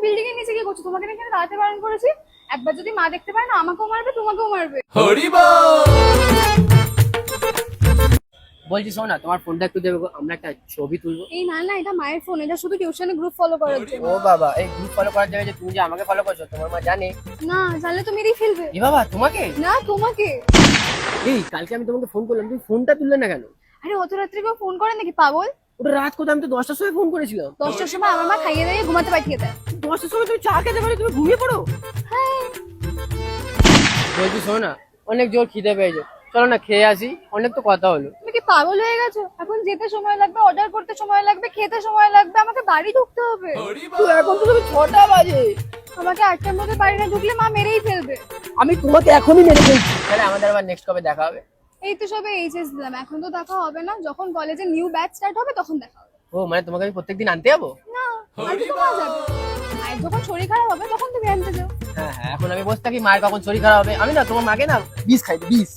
Building এর নিচে কি করছো? তোমাকে না এখানে দাঁড়াতে বারণ করেছি। একবার যদি মা দেখতে পায় না, আমাকেও মারবে তোমাকেও মারবে। বলছি শোনো না, তোমার ফোনটা একটু দেবে গো, আমরা একটা ছবি তুলবো। এই না না, এটা মায়ের ফোন, এটা শুধু টিউশনে গ্রুপ ফলো করার জন্য। ও বাবা, এই গ্রুপ ফলো করার জায়গায় যে তুমি যে আমাকে ফলো করছো, তোমার মা জানে? না জানলে তো মেরেই ফেলবে। এ বাবা, তোমাকে? না তোমাকে। এই কালকে আমি তোমাকে ফোন করলাম, তুমি ফোনটা তুললে না কেন? আরে অত রাত্রে কেউ ফোন করে নাকি পাগল? ওটা রাত কোথায়? আমি তো 10টার সময় ফোন করেছিলাম। 10টার সময় আমার মা খাইয়ে দিয়ে ঘুমাতে পাঠিয়ে দেয়। 10টার সময় তুমি চা খেতে পারো, তুমি ঘুমিয়ে পড়ো? হ্যাঁ। বলছি শোনো না, অনেক জোর খিদে পেয়েছে, চলো না খেয়ে আসি, অনেক তো কথা হলো। তুমি কি পাগল হয়ে গেছো? এখন যেতে সময় লাগবে, অর্ডার করতে সময় লাগবে, খেতে সময় লাগবে, আমাকে বাড়ি ঢুকতে হবে। তো এখন তো তুমি 6টা বাজে। আমাকে 8টার মধ্যে বাড়ি না ঢুকলে মা মেরেই ফেলবে। আমি তোমাকে এখনই মেরে ফেলছি। তাহলে আমাদের আবার নেক্সট কবে দেখা হবে? এই তো সবে এইচএস দিলাম, এখন তো দেখা হবে না। যখন কলেজে নিউ ব্যাচ স্টার্ট হবে তখন দেখা হবে। ও মানে তোমাকে আমি প্রত্যেকদিন আনতে যাবো? না, আজকে তো মা যাবে। আর যখন শরীর খারাপ হবে তখন তুমি আনতে যাও। হ্যাঁ হ্যাঁ, এখন আমি বসে থাকি, মায়ের কখন শরীর খারাপ হবে। আমি না তোমার মাকে না বিষ খাই, বিষ।